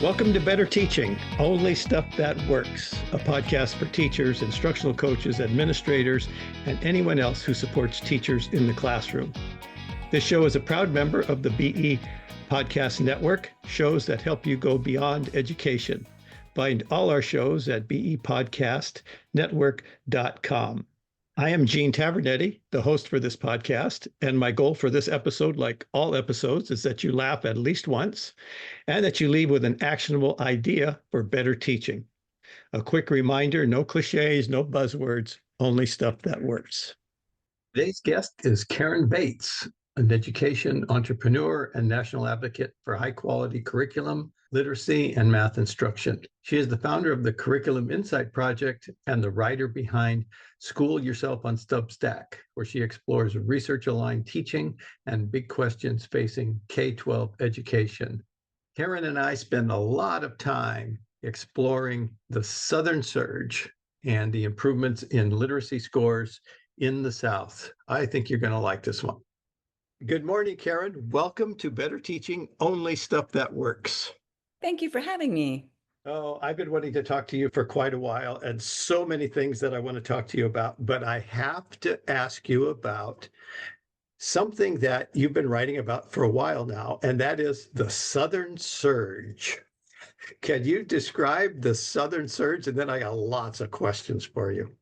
Welcome to Better Teaching, Only Stuff That Works, a podcast for teachers, instructional coaches, administrators, and anyone else who supports teachers in the classroom. This show is a proud member of the BE Podcast Network, shows that help you go beyond education. Find all our shows at bepodcastnetwork.com. I am Gene Tavernetti, the host for this podcast, and my goal for this episode, like all episodes, is that you laugh at least once and that you leave with an actionable idea for better teaching. A quick reminder, no cliches, no buzzwords, only stuff that works. Today's guest is Karen Vaites, an education entrepreneur and national advocate for high-quality curriculum, literacy, and math instruction. She is the founder of the Curriculum Insight Project and the writer behind School Yourself on Substack, where she explores research-aligned teaching and big questions facing K-12 education. Karen and I spend a lot of time exploring the Southern surge and the improvements in literacy scores in the South. I think you're going to like this one. Good morning, Karen. Welcome to Better Teaching, Only Stuff That Works. Thank you for having me. Oh, I've been wanting to talk to you for quite a while, and so many things that I want to talk to you about, but I have to ask you about something that you've been writing about for a while now, and that is the Southern surge. Can you describe the Southern surge? And then I got lots of questions for you.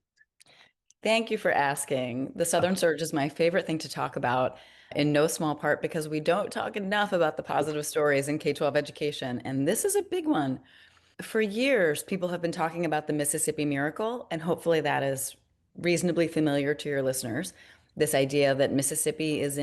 Thank you for asking. The Southern surge is my favorite thing to talk about, in no small part because we don't talk enough about the positive stories in K-12 education, and this is a big one. For years, people have been talking about the Mississippi Miracle, and hopefully that is reasonably familiar to your listeners. This idea that Mississippi is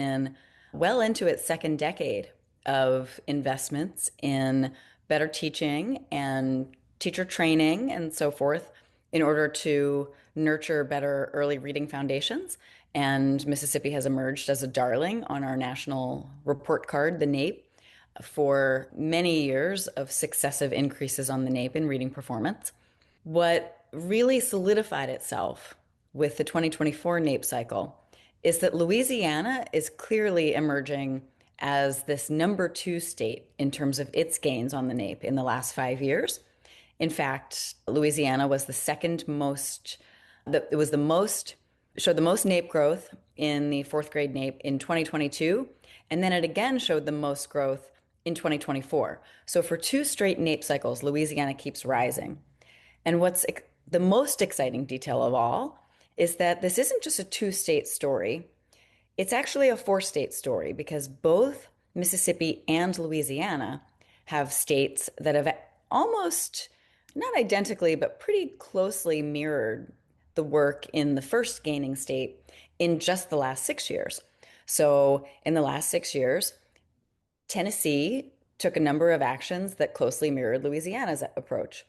well into its second decade of investments in better teaching and teacher training and so forth in order to nurture better early reading foundations. And Mississippi has emerged as a darling on our national report card, the NAEP, for many years of successive increases on the NAEP in reading performance. What really solidified itself with the 2024 NAEP cycle is that Louisiana is clearly emerging as this number 2 state in terms of its gains on the NAEP in the last 5 years. In fact, Louisiana was the second most, showed the most NAEP growth in the 4th grade NAEP in 2022, and then it again showed the most growth in 2024. So for 2 straight NAEP cycles, Louisiana keeps rising. And what's the most exciting detail of all is that this isn't just a 2-state story. It's actually a 4-state story because both Mississippi and Louisiana have states that have almost, not identically, but pretty closely mirrored the work in the first gaining state in just the last 6 years. So in the last 6 years, Tennessee took a number of actions that closely mirrored Louisiana's approach.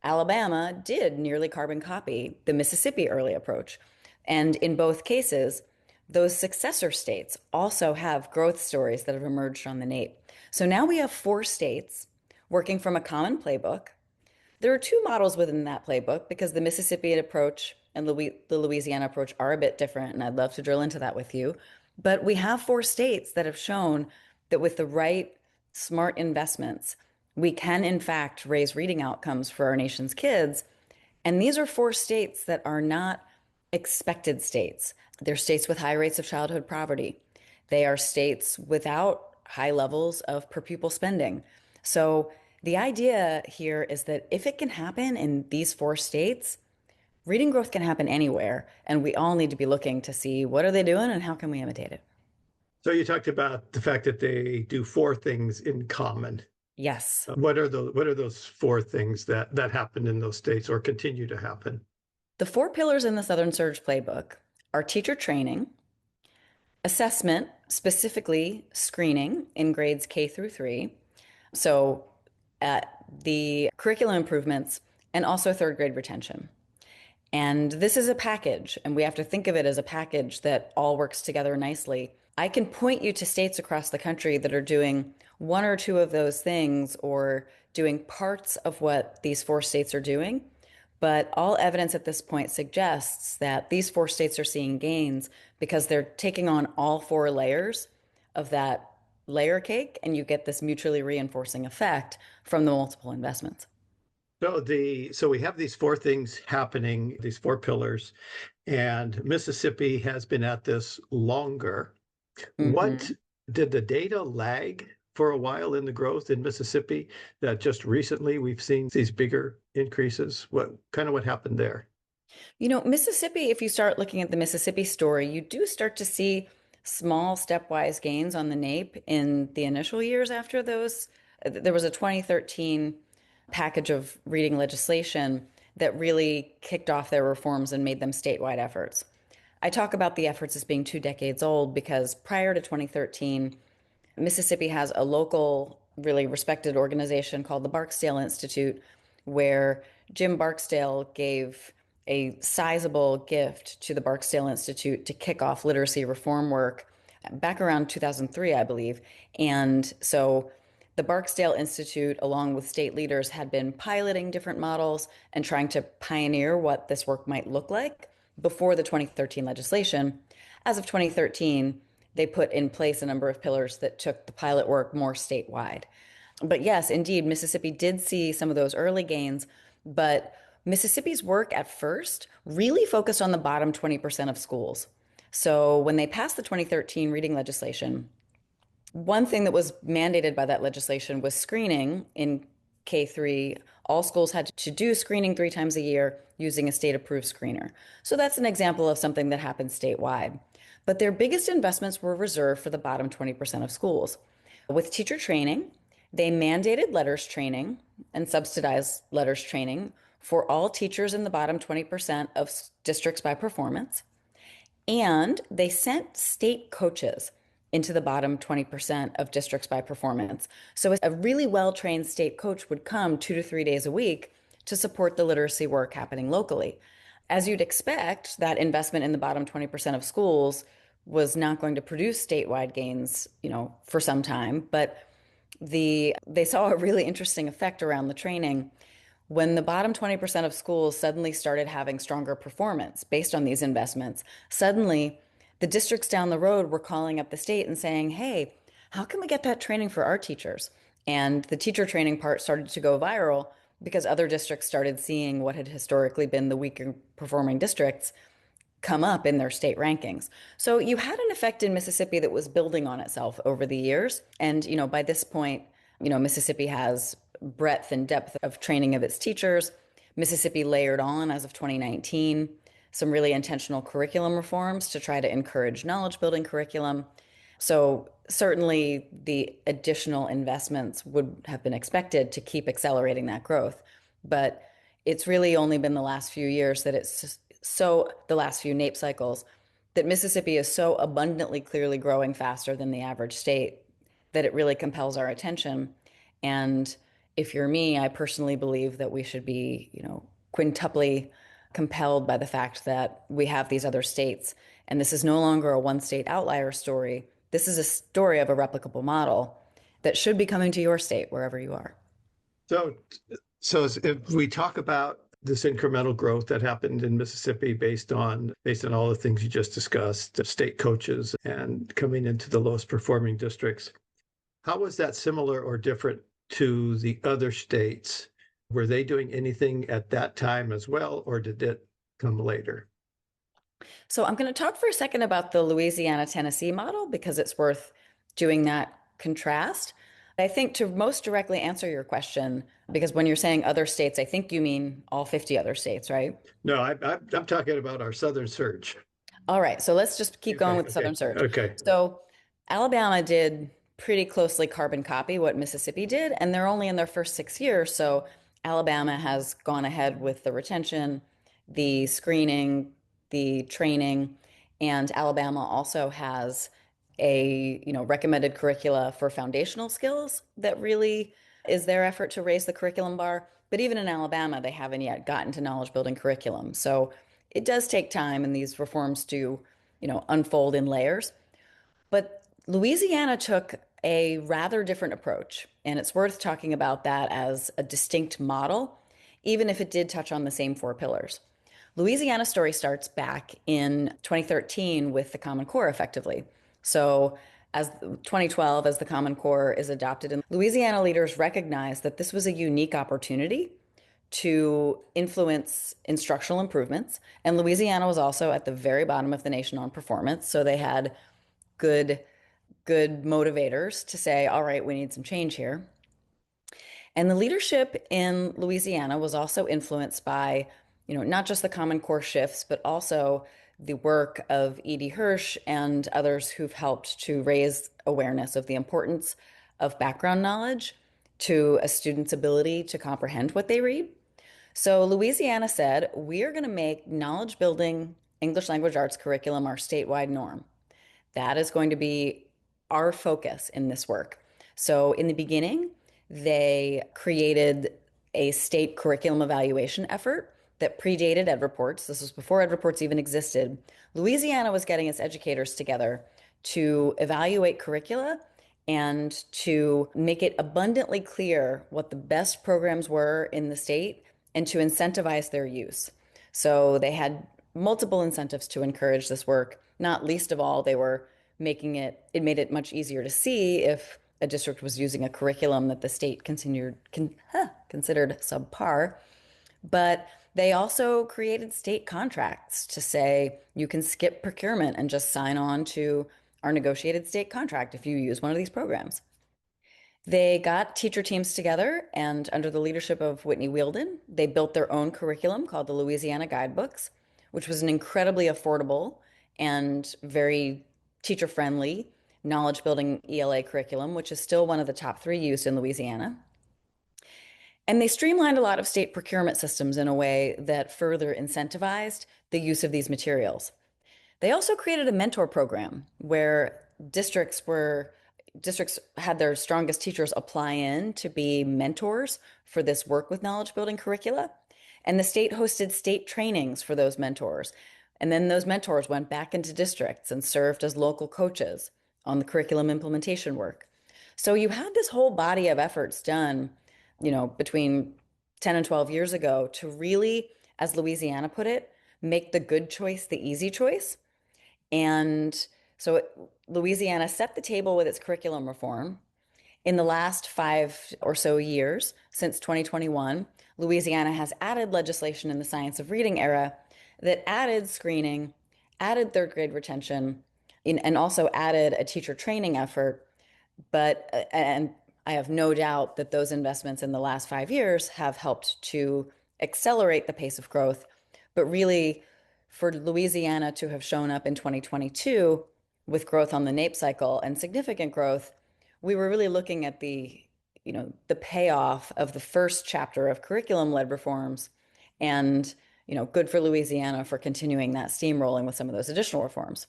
Alabama did nearly carbon copy the Mississippi early approach. And in both cases, those successor states also have growth stories that have emerged on the NAEP. So now we have 4 states working from a common playbook. There are 2 models within that playbook because the Mississippi approach and the Louisiana approach are a bit different, and I'd love to drill into that with you. But we have 4 states that have shown that with the right smart investments, we can in fact raise reading outcomes for our nation's kids. And these are 4 states that are not expected states. They're states with high rates of childhood poverty. They are states without high levels of per pupil spending. So the idea here is that if it can happen in these 4 states, reading growth can happen anywhere. And we all need to be looking to see what are they doing and how can we imitate it. So you talked about the fact that they do 4 things in common. Yes. What are those 4 things that happen in those states or continue to happen? The 4 pillars in the Southern Surge playbook are teacher training, assessment, specifically screening in grades K through 3. So the curriculum improvements and also 3rd grade retention. And this is a package, and we have to think of it as a package that all works together nicely. I can point you to states across the country that are doing 1 or 2 of those things or doing parts of what these 4 states are doing. But all evidence at this point suggests that these 4 states are seeing gains because they're taking on all 4 layers of that layer cake and you get this mutually reinforcing effect from the multiple investments. So we have these four things happening, these four pillars, and Mississippi has been at this longer. What Mhm. did the data lag for a while in the growth in Mississippi that just recently we've seen these bigger increases? What happened there? Mississippi, if you start looking at the Mississippi story, you do start to see small stepwise gains on the NAEP in the initial years after those. There was a 2013 package of reading legislation that really kicked off their reforms and made them statewide efforts. I talk about the efforts as being 2 decades old because prior to 2013, Mississippi has a local, really respected organization called the Barksdale Institute, where Jim Barksdale gave a sizable gift to the Barksdale Institute to kick off literacy reform work back around 2003, I believe. And so the Barksdale Institute, along with state leaders, had been piloting different models and trying to pioneer what this work might look like before the 2013 legislation. As of 2013, they put in place a number of pillars that took the pilot work more statewide. But yes, indeed, Mississippi did see some of those early gains, but Mississippi's work at first really focused on the bottom 20% of schools. So when they passed the 2013 reading legislation, one thing that was mandated by that legislation was screening in K3. All schools had to do screening 3 times a year using a state approved screener. So that's an example of something that happens statewide. But their biggest investments were reserved for the bottom 20% of schools. With teacher training, they mandated letters training and subsidized letters training for all teachers in the bottom 20% of districts by performance. And they sent state coaches into the bottom 20% of districts by performance. So a really well trained state coach would come 2 to 3 days a week to support the literacy work happening locally. As you'd expect, that investment in the bottom 20% of schools was not going to produce statewide gains, for some time, but they saw a really interesting effect around the training when the bottom 20% of schools suddenly started having stronger performance based on these investments. Suddenly, the districts down the road were calling up the state and saying, hey, how can we get that training for our teachers? And the teacher training part started to go viral because other districts started seeing what had historically been the weaker performing districts come up in their state rankings. So you had an effect in Mississippi that was building on itself over the years. And, by this point, Mississippi has breadth and depth of training of its teachers. Mississippi layered on, as of 2019, some really intentional curriculum reforms to try to encourage knowledge building curriculum. So certainly the additional investments would have been expected to keep accelerating that growth. But it's really only been the last few years that the last few NAEP cycles, that Mississippi is so abundantly clearly growing faster than the average state that it really compels our attention. And if you're me, I personally believe that we should be, quintuply compelled by the fact that we have these other states. And this is no longer a one state outlier story. This is a story of a replicable model that should be coming to your state wherever you are. So, so if we talk about this incremental growth that happened in Mississippi based on all the things you just discussed, the state coaches and coming into the lowest performing districts, how was that similar or different to the other states? Were they doing anything at that time as well, or did it come later? So I'm going to talk for a second about the Louisiana Tennessee model because it's worth doing that contrast. I think to most directly answer your question, because when you're saying other states, I think you mean all 50 other states, right? No, I'm talking about our Southern surge. All right, so let's just keep going Okay, with the okay, Southern Surge. okay. So Alabama did pretty closely carbon copy what Mississippi did, and they're only in their first 6 years. So Alabama has gone ahead with the retention, the screening, the training, and Alabama also has a, recommended curricula for foundational skills that really is their effort to raise the curriculum bar. But even in Alabama, they haven't yet gotten to knowledge building curriculum. So it does take time, and these reforms do, unfold in layers. But Louisiana took a rather different approach, and it's worth talking about that as a distinct model, even if it did touch on the same four pillars. Louisiana's story starts back in 2013 with the Common Core, effectively. So as 2012 as the Common Core is adopted. And Louisiana leaders recognized that this was a unique opportunity to influence instructional improvements. And Louisiana was also at the very bottom of the nation on performance. So they had good, good motivators to say, all right, we need some change here. And the leadership in Louisiana was also influenced by, not just the Common Core shifts, but also the work of E.D. Hirsch and others who've helped to raise awareness of the importance of background knowledge to a student's ability to comprehend what they read. So Louisiana said, we are going to make knowledge building English language arts curriculum our statewide norm. That is going to be our focus in this work. So in the beginning, they created a state curriculum evaluation effort that predated Ed Reports. This was before Ed Reports even existed. Louisiana was getting its educators together to evaluate curricula and to make it abundantly clear what the best programs were in the state and to incentivize their use. So they had multiple incentives to encourage this work. Not least of all, they were it made it much easier to see if a district was using a curriculum that the state considered subpar. But they also created state contracts to say you can skip procurement and just sign on to our negotiated state contract if you use one of these programs. They got teacher teams together, and under the leadership of Whitney Wielden, they built their own curriculum called the Louisiana Guidebooks, which was an incredibly affordable and very teacher friendly knowledge building ELA curriculum, which is still one of the top 3 used in Louisiana. And they streamlined a lot of state procurement systems in a way that further incentivized the use of these materials. They also created a mentor program where districts had their strongest teachers apply in to be mentors for this work with knowledge building curricula. And the state hosted state trainings for those mentors. And then those mentors went back into districts and served as local coaches on the curriculum implementation work. So you had this whole body of efforts done, between 10 and 12 years ago to really, as Louisiana put it, make the good choice the easy choice. And so Louisiana set the table with its curriculum reform. In the last 5 or so years, since 2021, Louisiana has added legislation in the science of reading era that added screening, added third grade retention, and also added a teacher training effort. And I have no doubt that those investments in the last 5 years have helped to accelerate the pace of growth. But really, for Louisiana to have shown up in 2022 with growth on the NAEP cycle and significant growth, we were really looking at the payoff of the first chapter of curriculum-led reforms, and good for Louisiana for continuing that steamrolling with some of those additional reforms.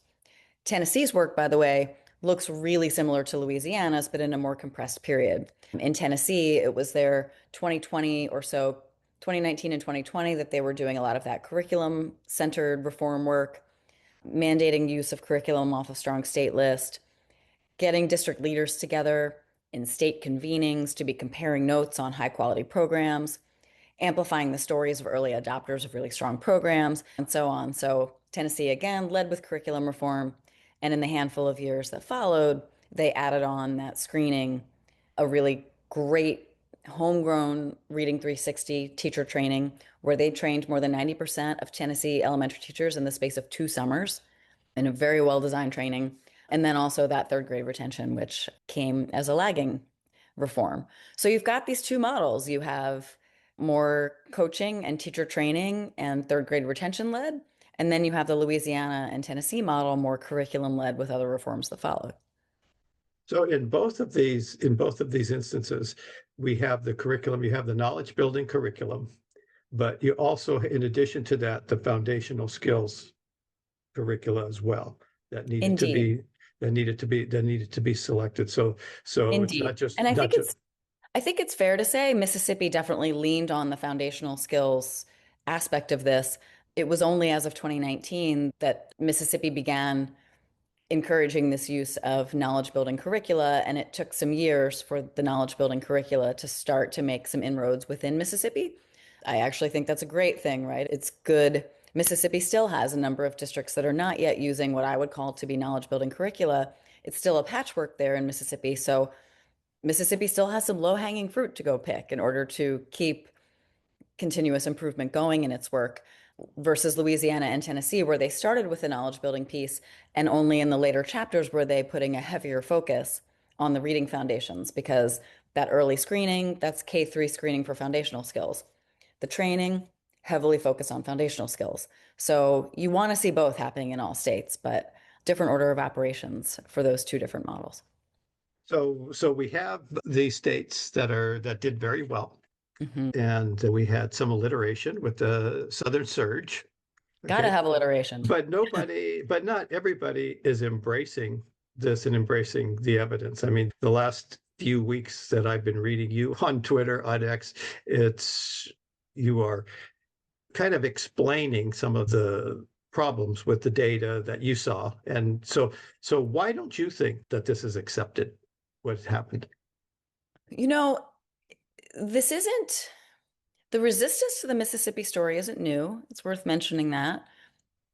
Tennessee's work, by the way, looks really similar to Louisiana's, but in a more compressed period. In Tennessee, it was their 2020 or so, 2019 and 2020, that they were doing a lot of that curriculum-centered reform work, mandating use of curriculum off a strong state list, getting district leaders together in state convenings to be comparing notes on high-quality programs, amplifying the stories of early adopters of really strong programs, and so on. So Tennessee, again, led with curriculum reform. And in the handful of years that followed, they added on that screening, a really great homegrown Reading 360 teacher training, where they trained more than 90% of Tennessee elementary teachers in the space of 2 summers in a very well-designed training. And then also that third grade retention, which came as a lagging reform. So you've got these 2 models. You have more coaching and teacher training and third grade retention led. And then you have the Louisiana and Tennessee model, more curriculum led with other reforms that followed. So in both of these instances, we have the curriculum, you have the knowledge building curriculum, but you also, in addition to that, the foundational skills curricula as well that needed to Indeed. be selected. So it's Indeed. not just And I not think just it's fair to say Mississippi definitely leaned on the foundational skills aspect of this. It was only as of 2019 that Mississippi began encouraging this use of knowledge building curricula, and it took some years for the knowledge building curricula to start to make some inroads within Mississippi. I actually think that's a great thing, right? It's good. Mississippi still has a number of districts that are not yet using what I would call to be knowledge building curricula, it's still a patchwork there in Mississippi. So Mississippi still has some low-hanging fruit to go pick in order to keep continuous improvement going in its work versus Louisiana and Tennessee, where they started with a knowledge building piece, and only in the later chapters were they putting a heavier focus on the reading foundations because that early screening, that's K3 screening for foundational skills. The training, heavily focused on foundational skills. So you want to see both happening in all states, but different order of operations for those two different models. So we have these states that did very well, Mhm. and we had some alliteration with the Southern Surge. Gotta Okay. have alliteration. But not everybody is embracing this and embracing the evidence. I mean, the last few weeks that I've been reading you on Twitter, on X, it's you are kind of explaining some of the problems with the data that you saw. And so why don't you think that this is accepted, what happened? You know, this isn't the resistance to the Mississippi story isn't new. It's worth mentioning that.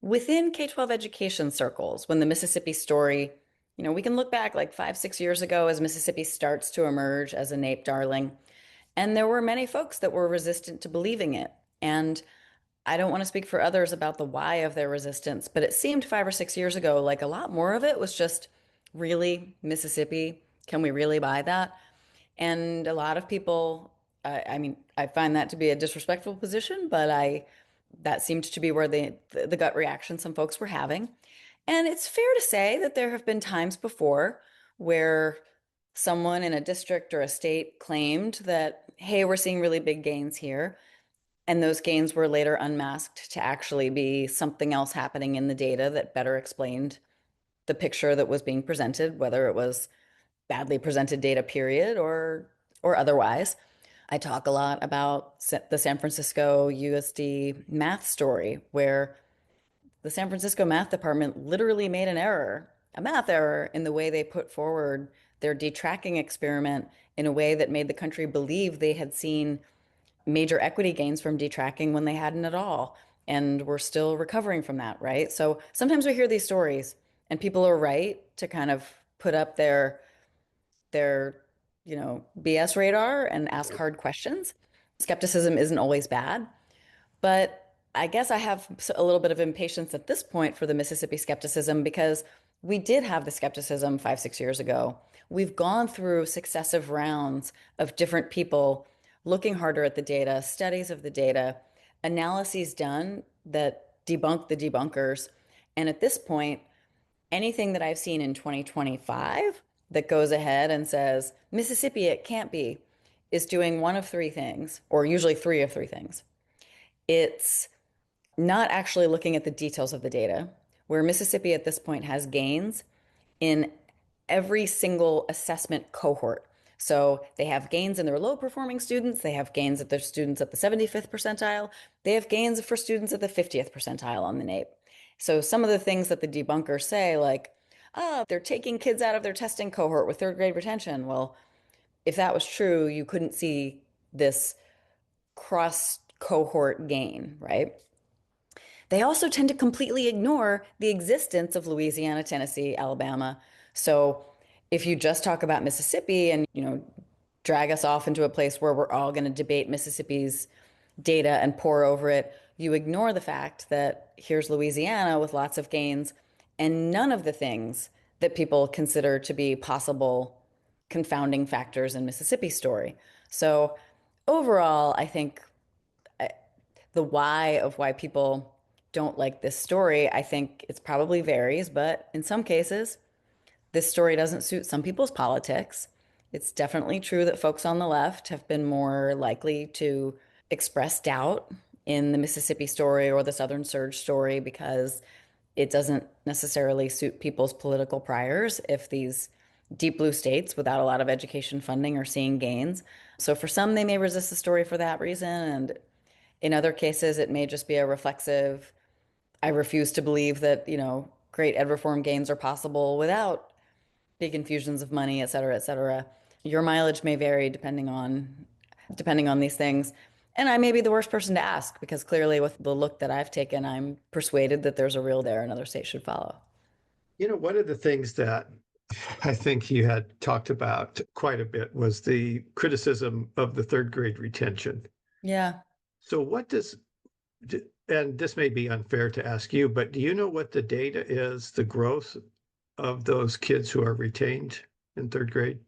Within K-12 education circles, when the Mississippi story, we can look back like 5, 6 years ago as Mississippi starts to emerge as a NAEP darling. And there were many folks that were resistant to believing it. And I don't want to speak for others about the why of their resistance, but it seemed 5 or 6 years ago like a lot more of it was just really Mississippi. Can we really buy that? And a lot of people, I mean, I find that to be a disrespectful position, but that seemed to be where the gut reaction some folks were having. And it's fair to say that there have been times before where someone in a district or a state claimed that, hey, we're seeing really big gains here. And those gains were later unmasked to actually be something else happening in the data that better explained the picture that was being presented, whether it was badly presented data, period, or otherwise. I talk a lot about the San Francisco USD math story, where the San Francisco math department literally made an error, a math error, in the way they put forward their detracking experiment in a way that made the country believe they had seen major equity gains from detracking when they hadn't at all. And we're still recovering from that, right? So sometimes we hear these stories and people are right to kind of put up their BS radar and ask hard questions. Skepticism isn't always bad, but I guess I have a little bit of impatience at this point for the Mississippi skepticism because we did have the skepticism 5, 6 years ago. We've gone through successive rounds of different people looking harder at the data, studies of the data, analyses done that debunk the debunkers. And at this point, anything that I've seen in 2025 that goes ahead and says, Mississippi, it can't be, is doing one of three things, or usually three of three things. It's not actually looking at the details of the data, where Mississippi at this point has gains in every single assessment cohort. So they have gains in their low performing students, they have gains at their students at the 75th percentile, they have gains for students at the 50th percentile on the NAEP. So some of the things that the debunkers say, like, oh, they're taking kids out of their testing cohort with third grade retention. Well, if that was true, you couldn't see this cross cohort gain, right? They also tend to completely ignore the existence of Louisiana, Tennessee, Alabama. So if you just talk about Mississippi and, drag us off into a place where we're all going to debate Mississippi's data and pour over it, you ignore the fact that here's Louisiana with lots of gains and none of the things that people consider to be possible confounding factors in Mississippi's story. So overall, I think the why people don't like this story, I think it's probably varies, but in some cases, this story doesn't suit some people's politics. It's definitely true that folks on the left have been more likely to express doubt in the Mississippi story or the Southern Surge story because it doesn't necessarily suit people's political priors if these deep blue states without a lot of education funding are seeing gains. So for some, they may resist the story for that reason. And in other cases, it may just be a reflexive, I refuse to believe that, great ed reform gains are possible without big infusions of money, et cetera, et cetera. Your mileage may vary depending on these things. And I may be the worst person to ask because clearly with the look that I've taken, I'm persuaded that there's a real there and other states should follow. One of the things that I think you had talked about quite a bit was the criticism of the third grade retention. Yeah. So what does, and this may be unfair to ask you, but do you know what the data is, the growth of those kids who are retained in third grade?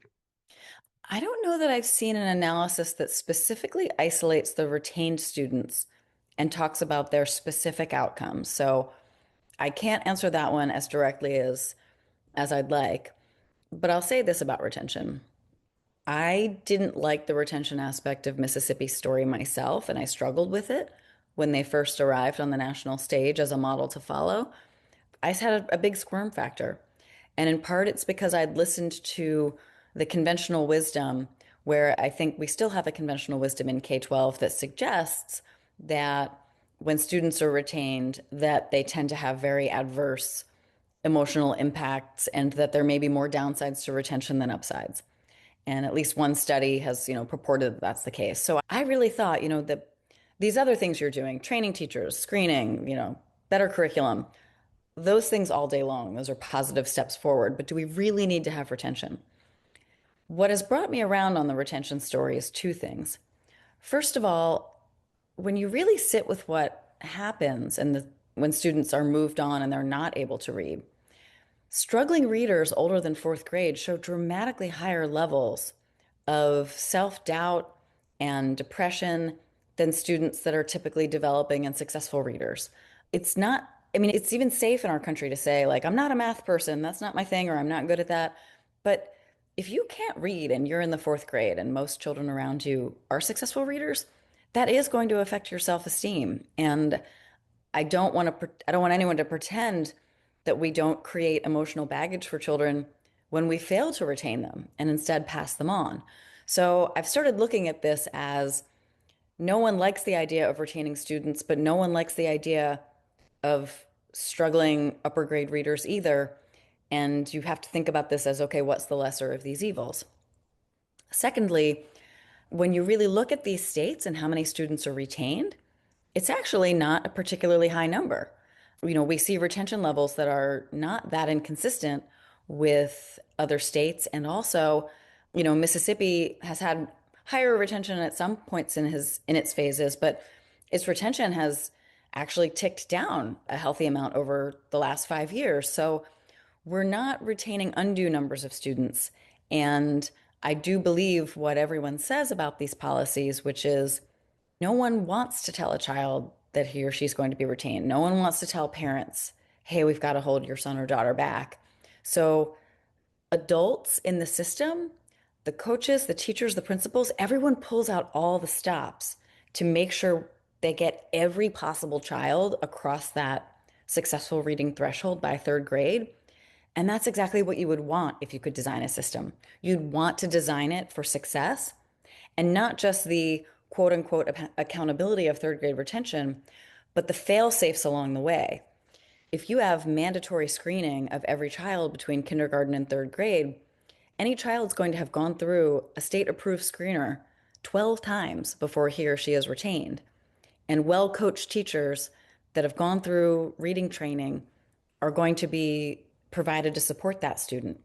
I don't know that I've seen an analysis that specifically isolates the retained students and talks about their specific outcomes. So I can't answer that one as directly as I'd like, but I'll say this about retention. I didn't like the retention aspect of Mississippi's story myself, and I struggled with it when they first arrived on the national stage as a model to follow. I just had a big squirm factor. And in part, it's because I'd listened to the conventional wisdom, where I think we still have a conventional wisdom in K-12 that suggests that when students are retained, that they tend to have very adverse emotional impacts and that there may be more downsides to retention than upsides. And at least one study has, purported that that's the case. So I really thought, that these other things you're doing, training teachers, screening, better curriculum, those things all day long, those are positive steps forward. But do we really need to have retention? What has brought me around on the retention story is two things. First of all, when you really sit with what happens when students are moved on and they're not able to read, struggling readers older than fourth grade show dramatically higher levels of self-doubt and depression than students that are typically developing and successful readers. It's not, I mean, it's even safe in our country to say, like, I'm not a math person, that's not my thing, or I'm not good at that. But if you can't read and you're in the fourth grade and most children around you are successful readers, that is going to affect your self-esteem. And I don't want anyone to pretend that we don't create emotional baggage for children when we fail to retain them and instead pass them on. So I've started looking at this as no one likes the idea of retaining students, but no one likes the idea of struggling upper grade readers either. And you have to think about this as, okay, what's the lesser of these evils? Secondly, when you really look at these states and how many students are retained, it's actually not a particularly high number. We see retention levels that are not that inconsistent with other states. And also, Mississippi has had higher retention at some points in its phases, but its retention has actually ticked down a healthy amount over the last 5 years. So we're not retaining undue numbers of students. And I do believe what everyone says about these policies, which is no one wants to tell a child that he or she's going to be retained. No one wants to tell parents, hey, we've got to hold your son or daughter back. So, adults in the system, the coaches, the teachers, the principals, everyone pulls out all the stops to make sure they get every possible child across that successful reading threshold by third grade. And that's exactly what you would want if you could design a system. You'd want to design it for success and not just the quote unquote accountability of third grade retention, but the fail safes along the way. If you have mandatory screening of every child between kindergarten and third grade, any child's going to have gone through a state approved screener 12 times before he or she is retained. And well coached teachers that have gone through reading training are going to be provided to support that student.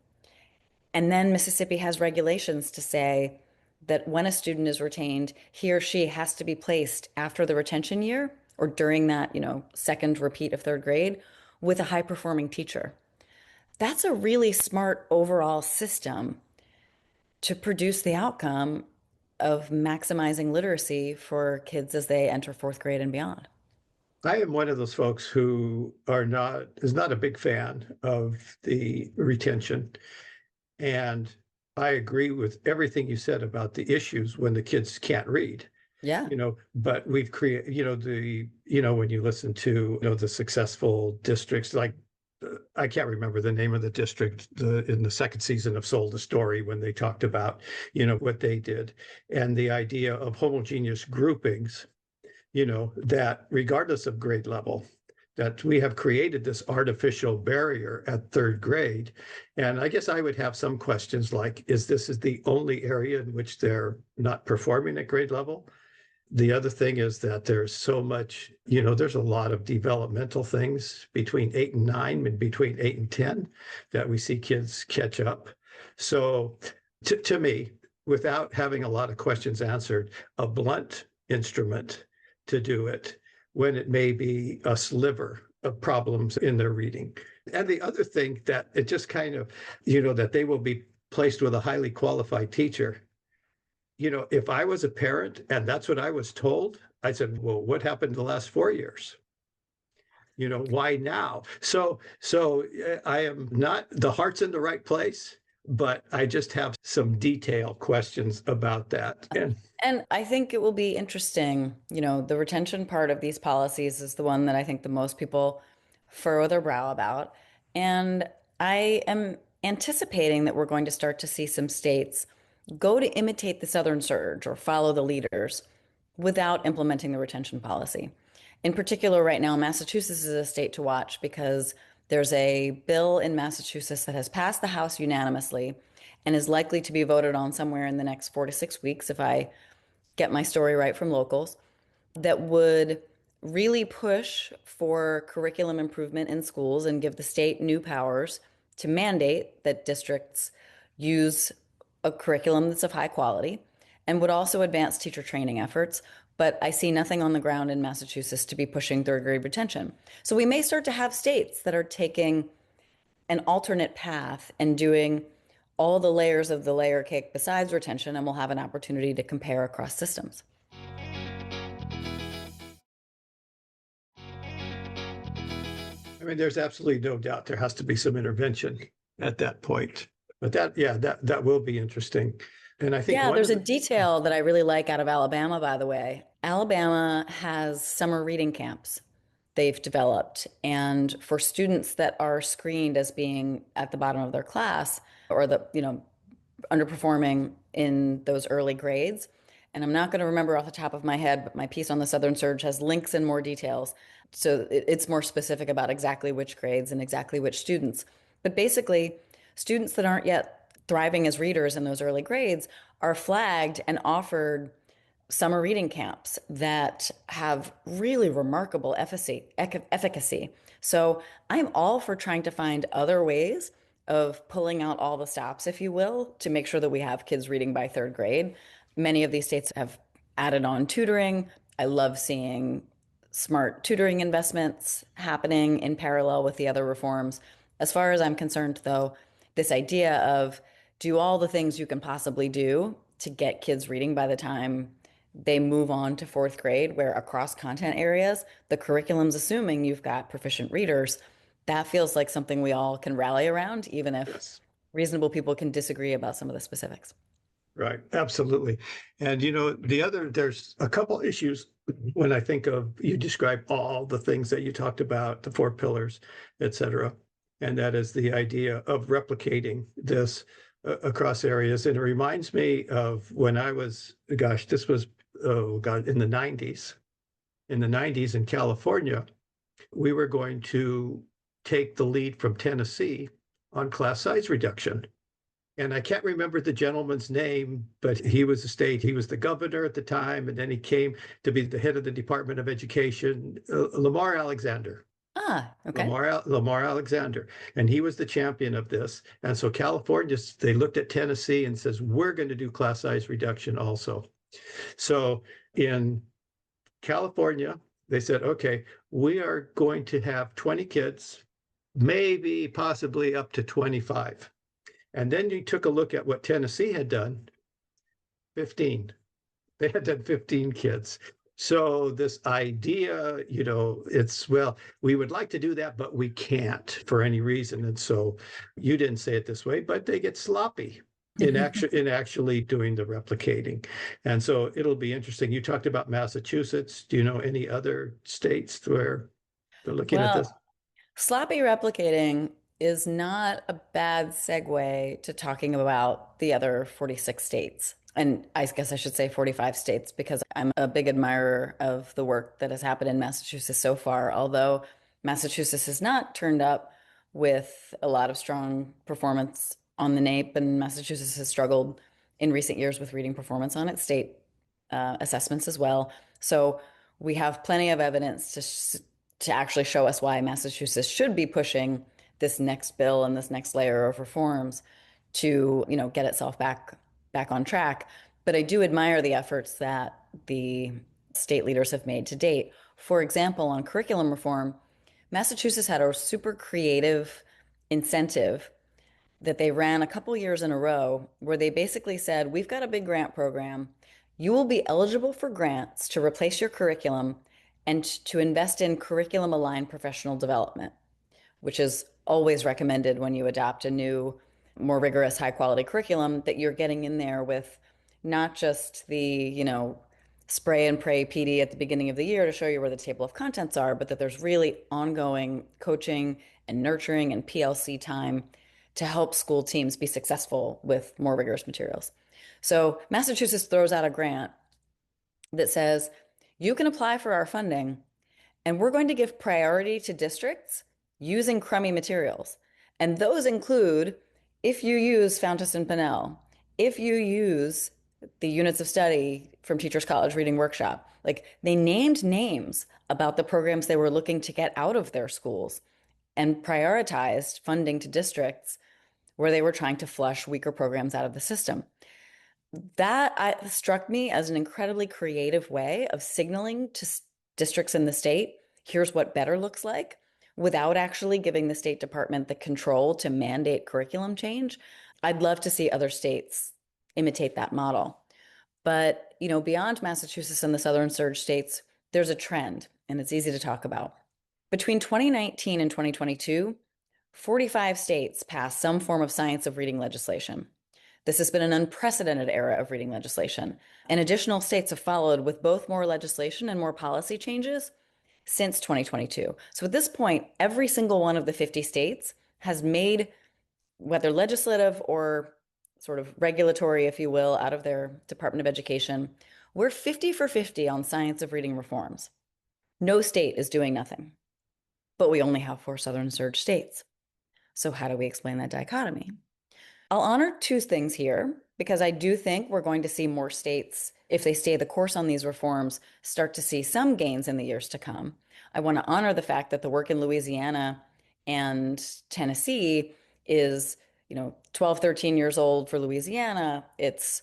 And then Mississippi has regulations to say that when a student is retained, he or she has to be placed after the retention year or during that, second repeat of third grade with a high performing teacher. That's a really smart overall system to produce the outcome of maximizing literacy for kids as they enter fourth grade and beyond. I am one of those folks who is not a big fan of the retention. And I agree with everything you said about the issues when the kids can't read. Yeah. But we've created, when you listen to, the successful districts, like I can't remember the name of the district in the second season of Sold a Story when they talked about, what they did and the idea of homogeneous groupings, that regardless of grade level, that we have created this artificial barrier at third grade. And I guess I would have some questions like, is the only area in which they're not performing at grade level? The other thing is that there's so much, there's a lot of developmental things between 8 and 9 and between 8 and 10 that we see kids catch up. So to me, without having a lot of questions answered, a blunt instrument to do it when it may be a sliver of problems in their reading. And the other thing that it just kind of, that they will be placed with a highly qualified teacher. If I was a parent and that's what I was told, I said, well, what happened the last 4 years? Why now? So I am not, the heart's in the right place, but I just have some detail questions about that. And I think it will be interesting. The retention part of these policies is the one that I think the most people furrow their brow about. And I am anticipating that we're going to start to see some states go to imitate the Southern surge or follow the leaders without implementing the retention policy. In particular, right now, Massachusetts is a state to watch because there's a bill in Massachusetts that has passed the House unanimously and is likely to be voted on somewhere in the next 4 to 6 weeks, if I get my story right from locals, that would really push for curriculum improvement in schools and give the state new powers to mandate that districts use a curriculum that's of high quality and would also advance teacher training efforts. But I see nothing on the ground in Massachusetts to be pushing third grade retention. So we may start to have states that are taking an alternate path and doing all the layers of the layer cake besides retention, and we'll have an opportunity to compare across systems. I mean, there's absolutely no doubt there has to be some intervention at that point. But that will be interesting. And I think There's a detail that I really like out of Alabama, by the way. Alabama has summer reading camps they've developed. And for students that are screened as being at the bottom of their class or underperforming in those early grades. And I'm not going to remember off the top of my head, but my piece on the Southern Surge has links and more details. So it's more specific about exactly which grades and exactly which students. But basically, students that aren't yet thriving as readers in those early grades are flagged and offered summer reading camps that have really remarkable efficacy. So I'm all for trying to find other ways of pulling out all the stops, if you will, to make sure that we have kids reading by third grade. Many of these states have added on tutoring. I love seeing smart tutoring investments happening in parallel with the other reforms. As far as I'm concerned, though, this idea of do all the things you can possibly do to get kids reading by the time they move on to fourth grade, where across content areas, the curriculum's assuming you've got proficient readers. That feels like something we all can rally around, even if Yes. reasonable people can disagree about some of the specifics. Right, absolutely. And there's a couple issues when I think of you describe all the things that you talked about, the 4 pillars, et cetera. And that is the idea of replicating this across areas. And it reminds me of when I was, gosh, this was, oh God, in the 90s. In the 90s in California, we were going to take the lead from Tennessee on class size reduction. And I can't remember the gentleman's name, but he was the governor at the time, and then he came to be the head of the Department of Education, Lamar Alexander. Okay. Lamar Alexander, and he was the champion of this. And so California, they looked at Tennessee and says, we're going to do class size reduction also. So in California, they said, okay, we are going to have 20 kids, maybe possibly up to 25. And then you took a look at what Tennessee had done, 15. They had done 15 kids. So this idea, well, we would like to do that, but we can't for any reason. And so you didn't say it this way, but they get sloppy in actually doing the replicating. And so it'll be interesting. You talked about Massachusetts. Do you know any other states where they're looking at this? Sloppy replicating is not a bad segue to talking about the other 46 states. And I guess I should say 45 states because I'm a big admirer of the work that has happened in Massachusetts so far. Although Massachusetts has not turned up with a lot of strong performance on the NAEP, and Massachusetts has struggled in recent years with reading performance on its state assessments as well. So we have plenty of evidence to actually show us why Massachusetts should be pushing this next bill and this next layer of reforms to, get itself back on track. But I do admire the efforts that the state leaders have made to date. For example, on curriculum reform, Massachusetts had a super creative incentive that they ran a couple years in a row where they basically said, we've got a big grant program. You will be eligible for grants to replace your curriculum and to invest in curriculum aligned professional development, which is always recommended when you adopt a new, more rigorous, high quality curriculum, that you're getting in there with not just the, spray and pray PD at the beginning of the year to show you where the table of contents are, but that there's really ongoing coaching and nurturing and PLC time to help school teams be successful with more rigorous materials. So Massachusetts throws out a grant that says, you can apply for our funding and we're going to give priority to districts using crummy materials. And those include if you use Fountas and Pinnell, if you use the units of study from Teachers College Reading Workshop, like they named names about the programs they were looking to get out of their schools and prioritized funding to districts where they were trying to flush weaker programs out of the system. That struck me as an incredibly creative way of signaling to districts in the state, here's what better looks like, without actually giving the State Department the control to mandate curriculum change. I'd love to see other states imitate that model. But, beyond Massachusetts and the Southern Surge states, there's a trend, and it's easy to talk about. Between 2019 and 2022, 45 states passed some form of science of reading legislation. This has been an unprecedented era of reading legislation, and additional states have followed with both more legislation and more policy changes since 2022. So at this point, every single one of the 50 states has made, whether legislative or sort of regulatory, if you will, out of their Department of Education, we're 50 for 50 on science of reading reforms. No state is doing nothing, but we only have 4 Southern Surge states. So how do we explain that dichotomy? I'll honor 2 things here because I do think we're going to see more states, if they stay the course on these reforms, start to see some gains in the years to come. I want to honor the fact that the work in Louisiana and Tennessee is, 12, 13 years old for Louisiana. It's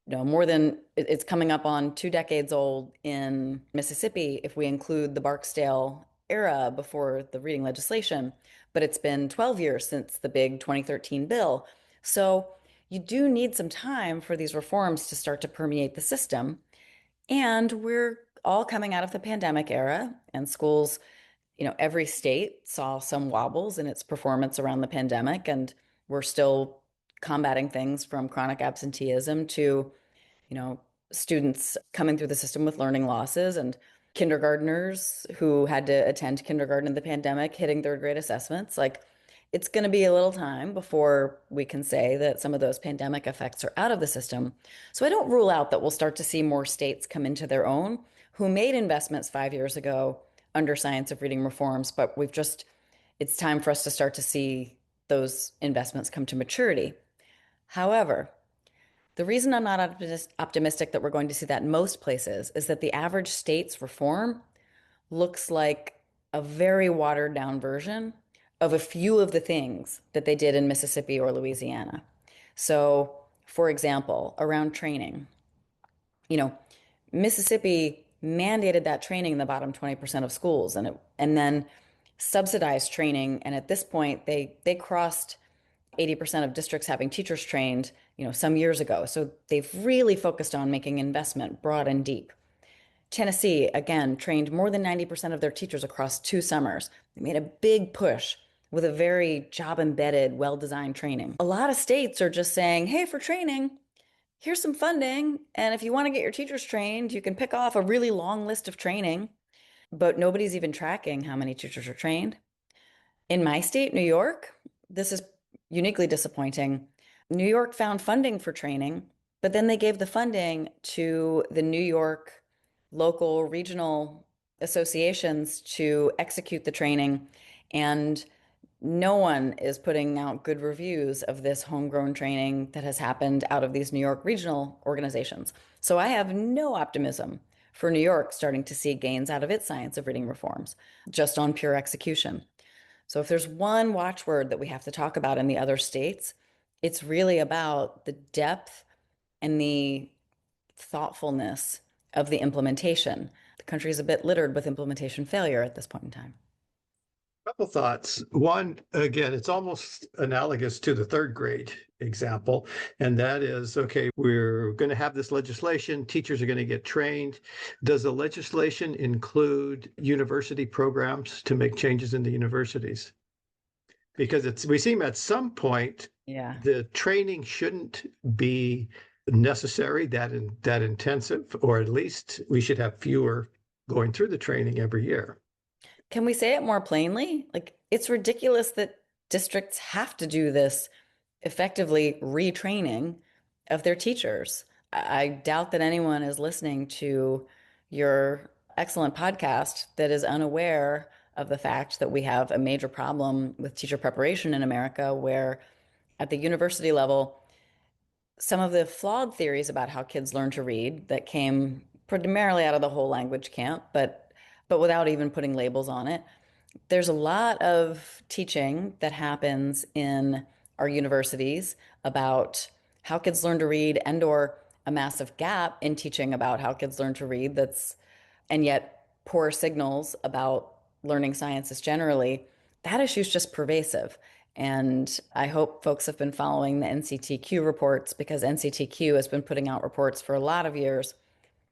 it's coming up on 2 decades old in Mississippi if we include the Barksdale era before the reading legislation, but it's been 12 years since the big 2013 bill. So you do need some time for these reforms to start to permeate the system. And we're all coming out of the pandemic era, and schools, every state saw some wobbles in its performance around the pandemic, and we're still combating things from chronic absenteeism to, students coming through the system with learning losses and kindergartners who had to attend kindergarten in the pandemic hitting 3rd grade assessments. Like, it's going to be a little time before we can say that some of those pandemic effects are out of the system. So I don't rule out that we'll start to see more states come into their own who made investments 5 years ago under science of reading reforms, but it's time for us to start to see those investments come to maturity. However, the reason I'm not optimistic that we're going to see that in most places is that the average state's reform looks like a very watered down version of a few of the things that they did in Mississippi or Louisiana. So, for example, around training, you know, Mississippi mandated that training in the bottom 20% of schools and then subsidized training. And at this point, they crossed 80% of districts having teachers trained, some years ago. So they've really focused on making investment broad and deep. Tennessee, again, trained more than 90% of their teachers across 2 summers. They made a big push with a very job embedded, well designed training. A lot of states are just saying, hey, for training, here's some funding. And if you want to get your teachers trained, you can pick off a really long list of training, but nobody's even tracking how many teachers are trained. In my state, New York, this is uniquely disappointing. New York found funding for training, but then they gave the funding to the New York local regional associations to execute the training. And No one is putting out good reviews of this homegrown training that has happened out of these New York regional organizations. So I have no optimism for New York starting to see gains out of its science of reading reforms just on pure execution. So if there's one watchword that we have to talk about in the other states, it's really about the depth and the thoughtfulness of the implementation. The country is a bit littered with implementation failure at this point in time. Couple thoughts. One, again, it's almost analogous to the third grade example, and that is okay, we're going to have this legislation, teachers are going to get trained. Does the legislation include university programs to make changes in the universities? Because we seem at some point Yeah. the training shouldn't be necessary, that intensive, or at least we should have fewer going through the training every year. Can we say it more plainly? Like, it's ridiculous that districts have to do this effectively retraining of their teachers. I doubt that anyone is listening to your excellent podcast that is unaware of the fact that we have a major problem with teacher preparation in America, where at the university level, some of the flawed theories about how kids learn to read that came primarily out of the whole language camp, but without even putting labels on it, there's a lot of teaching that happens in our universities about how kids learn to read and or a massive gap in teaching about how kids learn to read that's and yet poor signals about learning sciences generally. That issue is just pervasive. And I hope folks have been following the NCTQ reports because NCTQ has been putting out reports for a lot of years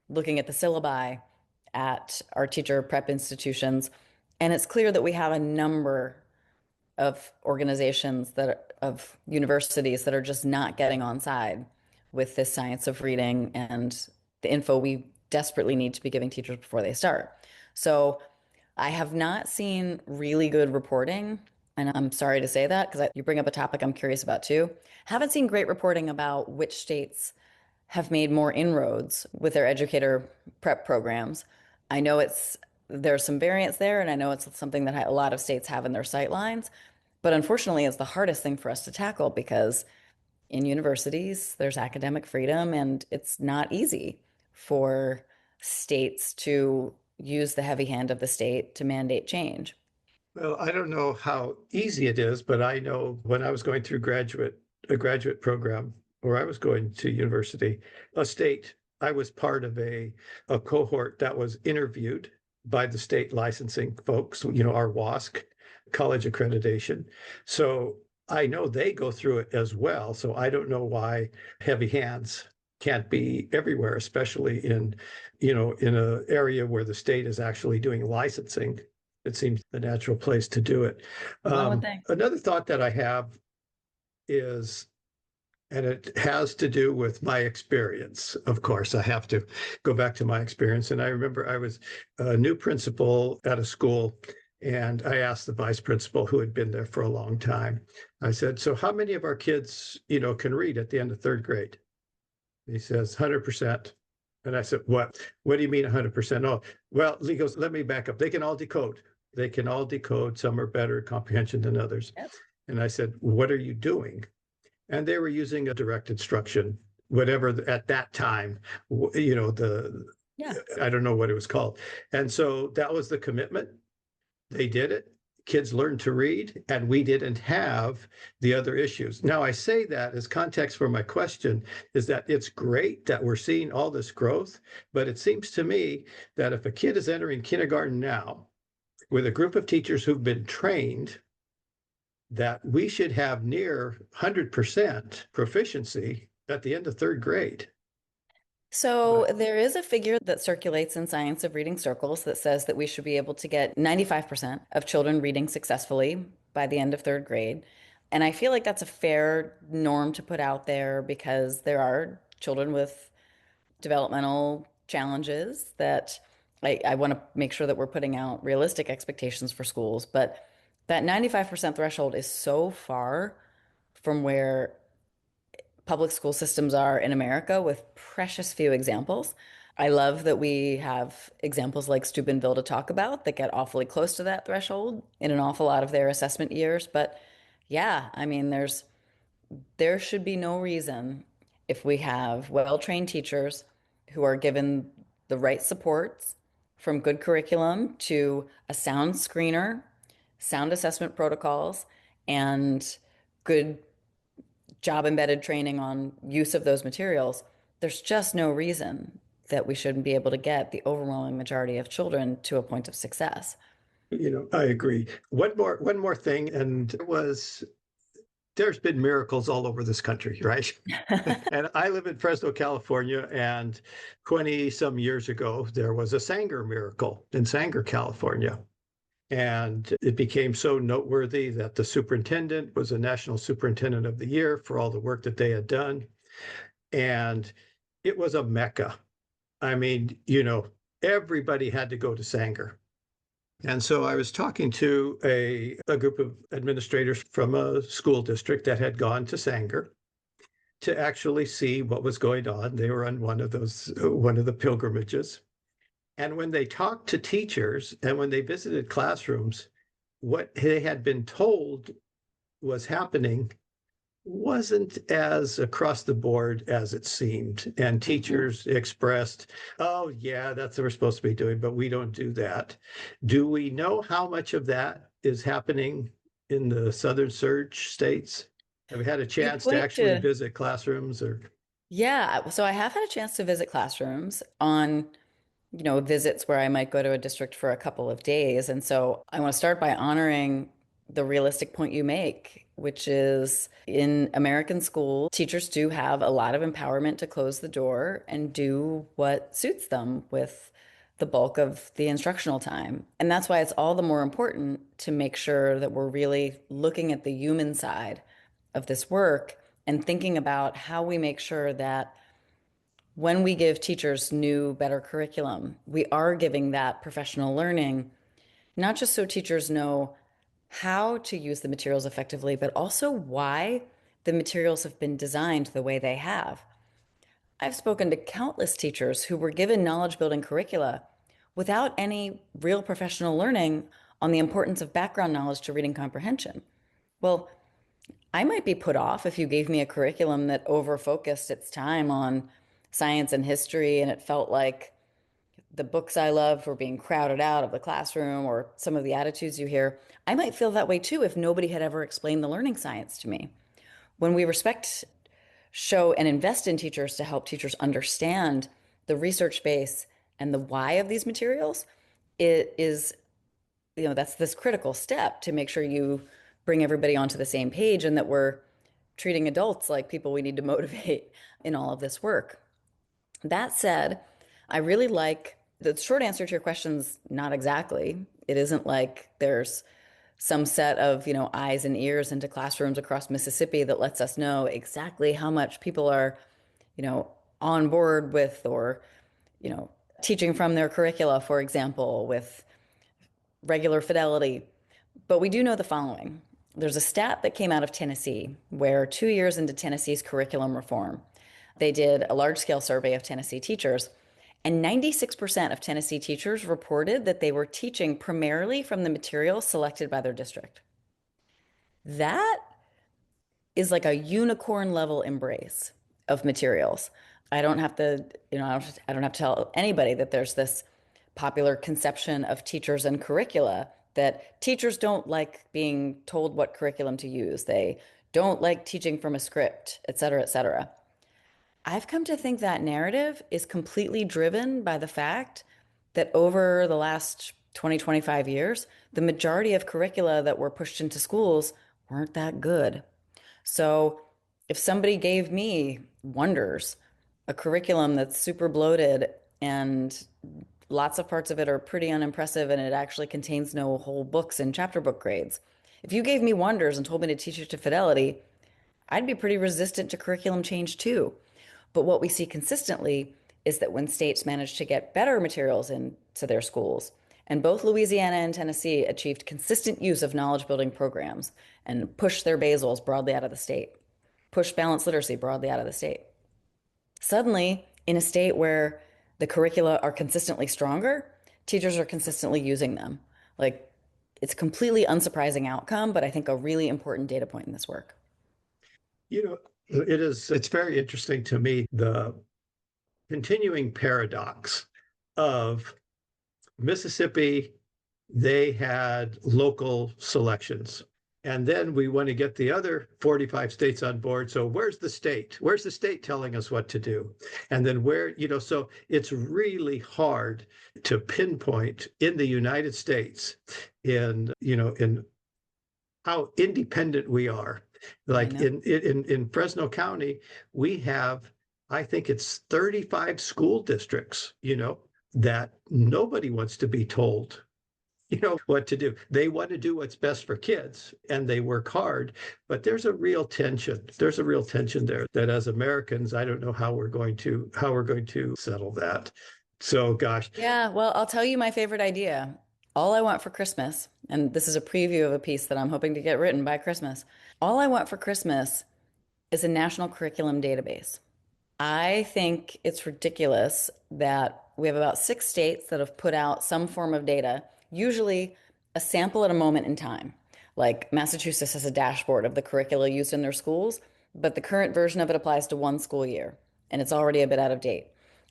looking at the syllabi at our teacher prep institutions. And it's clear that we have a number of organizations of universities that are just not getting on side with this science of reading and the info we desperately need to be giving teachers before they start. So I have not seen really good reporting. And I'm sorry to say that because you bring up a topic I'm curious about too. Haven't seen great reporting about which states have made more inroads with their educator prep programs. I know there's some variance there, and I know it's something that a lot of states have in their sight lines. But unfortunately, it's the hardest thing for us to tackle because in universities, there's academic freedom, and it's not easy for states to use the heavy hand of the state to mandate change. Well, I don't know how easy it is, but I know when I was going through a graduate program, or I was going to university, I was part of a cohort that was interviewed by the state licensing folks, our WASC, college accreditation. So I know they go through it as well. So I don't know why heavy hands can't be everywhere, especially in an area where the state is actually doing licensing. It seems the natural place to do it. One would think. Another thought that I have is, and it has to do with my experience. Of course, I have to go back to my experience. And I remember I was a new principal at a school, and I asked the vice principal who had been there for a long time. I said, "So how many of our kids, can read at the end of third grade?" He says, 100%. And I said, What do you mean 100%? Oh, well, he goes, let me back up. They can all decode. They can all decode. Some are better at comprehension than others. Yep. And I said, what are you doing? And they were using a direct instruction, whatever at that time, Yeah. I don't know what it was called. And so that was the commitment. They did it. Kids learned to read, and we didn't have the other issues. Now, I say that as context for my question is that it's great that we're seeing all this growth, but it seems to me that if a kid is entering kindergarten now with a group of teachers who've been trained, that we should have near 100% proficiency at the end of third grade. So there is a figure that circulates in science of reading circles that says that we should be able to get 95% of children reading successfully by the end of third grade. And I feel like that's a fair norm to put out there because there are children with developmental challenges that I want to make sure that we're putting out realistic expectations for schools. But that 95% threshold is so far from where public school systems are in America, with precious few examples. I love that we have examples like Steubenville to talk about that get awfully close to that threshold in an awful lot of their assessment years. But yeah, I mean, there should be no reason if we have well-trained teachers who are given the right supports from good curriculum to a sound screener, sound assessment protocols, and good job embedded training on use of those materials, there's just no reason that we shouldn't be able to get the overwhelming majority of children to a point of success. I agree. One more thing, and it was there's been miracles all over this country, right? And I live in Fresno, California, and 20 some years ago, there was a Sanger miracle in Sanger, California. And it became so noteworthy that the superintendent was a National Superintendent of the Year for all the work that they had done. And it was a mecca. I mean, everybody had to go to Sanger. And so I was talking to a group of administrators from a school district that had gone to Sanger to actually see what was going on. They were on one of the pilgrimages. And when they talked to teachers and when they visited classrooms, what they had been told was happening wasn't as across the board as it seemed. And Mhm. teachers expressed, oh, yeah, that's what we're supposed to be doing, but we don't do that. Do we know how much of that is happening in the Southern Surge states? Have we had a You chance to point actually to, visit classrooms or? yeah, so I have had a chance to visit classrooms on visits where I might go to a district for a couple of days. And so I want to start by honoring the realistic point you make, which is in American school, teachers do have a lot of empowerment to close the door and do what suits them with the bulk of the instructional time. And that's why it's all the more important to make sure that we're really looking at the human side of this work and thinking about how we make sure that when we give teachers new, better curriculum, we are giving that professional learning, not just so teachers know how to use the materials effectively, but also why the materials have been designed the way they have. I've spoken to countless teachers who were given knowledge building curricula without any real professional learning on the importance of background knowledge to reading comprehension. Well, I might be put off if you gave me a curriculum that over focused its time on science and history and it felt like the books I loved were being crowded out of the classroom or some of the attitudes you hear. I might feel that way too if nobody had ever explained the learning science to me. When we respect, show, and invest in teachers to help teachers understand the research base and the why of these materials, it is, that's this critical step to make sure you bring everybody onto the same page and that we're treating adults like people we need to motivate in all of this work. That said, I really like the short answer to your question's not exactly. It isn't like there's some set of, eyes and ears into classrooms across Mississippi that lets us know exactly how much people are, you know, on board with or, you know, teaching from their curricula, for example, with regular fidelity. But we do know the following. There's a stat that came out of Tennessee where 2 years into Tennessee's curriculum reform, they did a large scale survey of Tennessee teachers. And 96% of Tennessee teachers reported that they were teaching primarily from the materials selected by their district. That is like a unicorn level embrace of materials. I don't have to, I don't have to tell anybody that there's this popular conception of teachers and curricula that teachers don't like being told what curriculum to use. They don't like teaching from a script, et cetera, et cetera. I've come to think that narrative is completely driven by the fact that over the last 20, 25 years, the majority of curricula that were pushed into schools weren't that good. So if somebody gave me Wonders, a curriculum that's super bloated and lots of parts of it are pretty unimpressive and it actually contains no whole books and chapter book grades. If you gave me Wonders and told me to teach it to fidelity, I'd be pretty resistant to curriculum change too. But what we see consistently is that when states manage to get better materials into their schools, and both Louisiana and Tennessee achieved consistent use of knowledge building programs and pushed their basals broadly out of the state, pushed balanced literacy broadly out of the state. Suddenly, in a state where The curricula are consistently stronger. Teachers are consistently using them. Like, it's a completely unsurprising outcome, but I think a really important data point in this work. You know, it's very interesting to me, the continuing paradox of Mississippi. They had local selections. And then we want to get the other 45 states on board. So where's the state? Where's the state telling us what to do? And then so it's really hard to pinpoint in the United States in how independent we are. I Like know. in Fresno County, we have, I think it's 35 school districts, that nobody wants to be told what to do. They want to do what's best for kids and they work hard, but there's a real tension. There's a real tension there that as Americans, I don't know how we're going to settle that. So gosh, Yeah, well, I'll tell you my favorite idea. All I want for Christmas, and this is a preview of a piece that I'm hoping to get written by Christmas. All I want for Christmas is a national curriculum database. I think it's ridiculous that we have about 6 states that have put out some form of data, usually a sample at a moment in time. Like Massachusetts has a dashboard of the curricula used in their schools, but the current version of it applies to one school year, and it's already a bit out of date.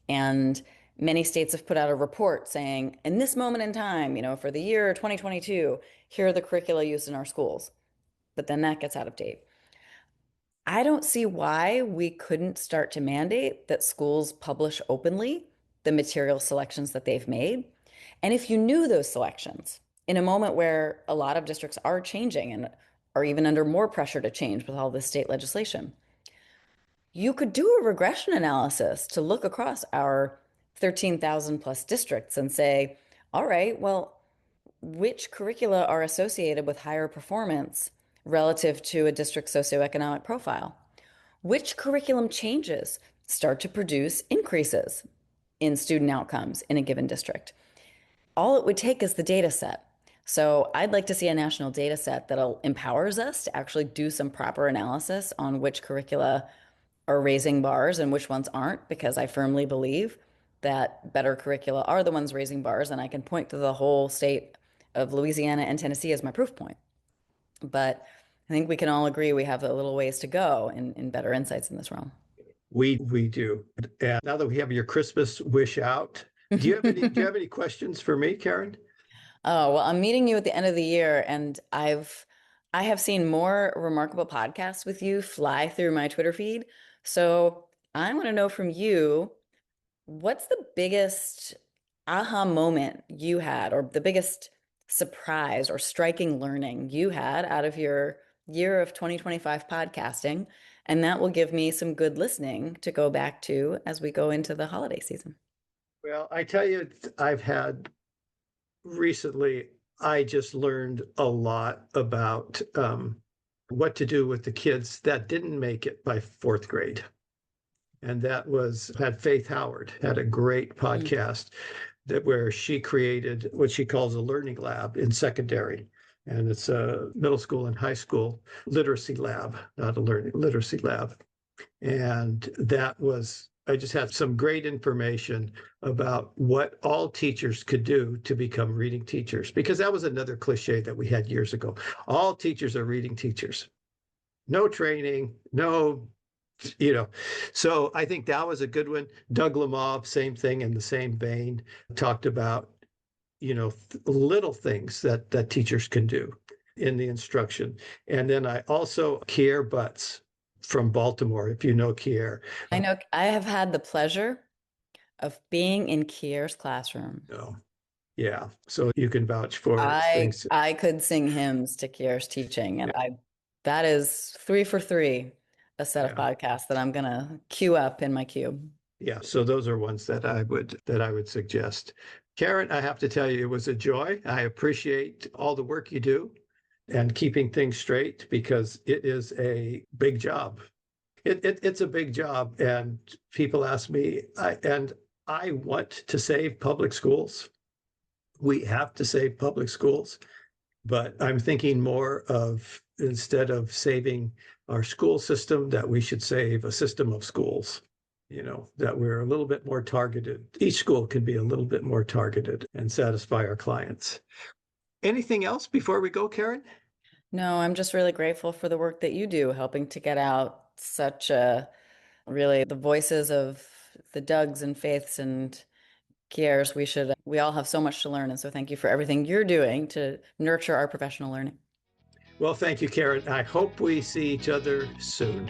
And many states have put out a report saying, in this moment in time, for the year 2022, here are the curricula used in our schools. But then that gets out of date. I don't see why we couldn't start to mandate that schools publish openly the material selections that they've made. And if you knew those selections in a moment where a lot of districts are changing and are even under more pressure to change with all this state legislation, you could do a regression analysis to look across our 13,000 plus districts and say, all right, well, which curricula are associated with higher performance relative to a district's socioeconomic profile? Which curriculum changes start to produce increases in student outcomes in a given district? All it would take is the data set. So I'd like to see a national data set that empowers us to actually do some proper analysis on which curricula are raising bars and which ones aren't, because I firmly believe that better curricula are the ones raising bars, and I can point to the whole state of Louisiana and Tennessee as my proof point. But I think we can all agree we have a little ways to go in better insights in this realm. we do. And now that we have your Christmas wish out, do you have any questions for me, Karen? Oh, well, I'm meeting you at the end of the year, and I have seen more remarkable podcasts with you fly through my Twitter feed. So I want to know from you, what's the biggest aha moment you had, or the biggest surprise or striking learning you had out of your year of 2025 podcasting? And that will give me some good listening to go back to as we go into the holiday season. Well, I tell you, I've had recently, I just learned a lot about what to do with the kids that didn't make it by fourth grade. And that was had Faith Howard had a great Mm. podcast where she created what she calls a learning lab in secondary. And it's a middle school and high school literacy lab, not a learning literacy lab. And I just had some great information about what all teachers could do to become reading teachers, because that was another cliche that we had years ago. All teachers are reading teachers. No training, no, you know. So I think that was a good one. Doug Lemov, same thing in the same vein, talked about, little things that teachers can do in the instruction. And then I also, Kier Butts from Baltimore, if you know Kier. I know I have had the pleasure of being in Kier's classroom. Oh, yeah. So you can vouch for I things. I could sing hymns to Kier's teaching, and Yeah. I that is 3 for 3, a set of Yeah. podcasts that I'm gonna queue up in my queue. Yeah. So those are ones that I would suggest. Karen, I have to tell you, it was a joy. I appreciate all the work you do and keeping things straight, because it is a big job. It's a big job. And people ask me, and I want to save public schools. We have to save public schools, but I'm thinking more of, instead of saving our school system, that we should save a system of schools. that we're a little bit more targeted. Each school can be a little bit more targeted and satisfy our clients. Anything else before we go, Karen? No, I'm just really grateful for the work that you do, helping to get out such really the voices of the Dougs and Faiths and Kiers. We all have so much to learn. And so thank you for everything you're doing to nurture our professional learning. Well, thank you, Karen. I hope we see each other soon.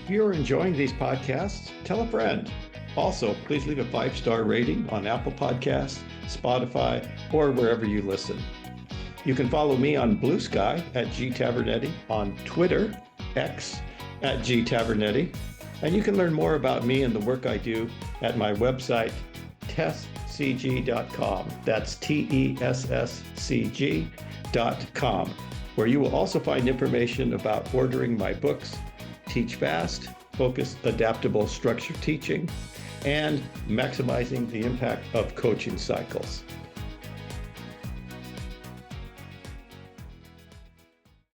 If you're enjoying these podcasts, tell a friend. Also, please leave a 5-star rating on Apple Podcasts, Spotify, or wherever you listen. You can follow me on Blue Sky at gtavernetti, on Twitter, X, at gtavernetti, and you can learn more about me and the work I do at my website, tesscg.com. That's TESSCG.com, where you will also find information about ordering my books, Teach Fast, Focused Adaptable Structured Teaching, and maximizing the impact of coaching cycles.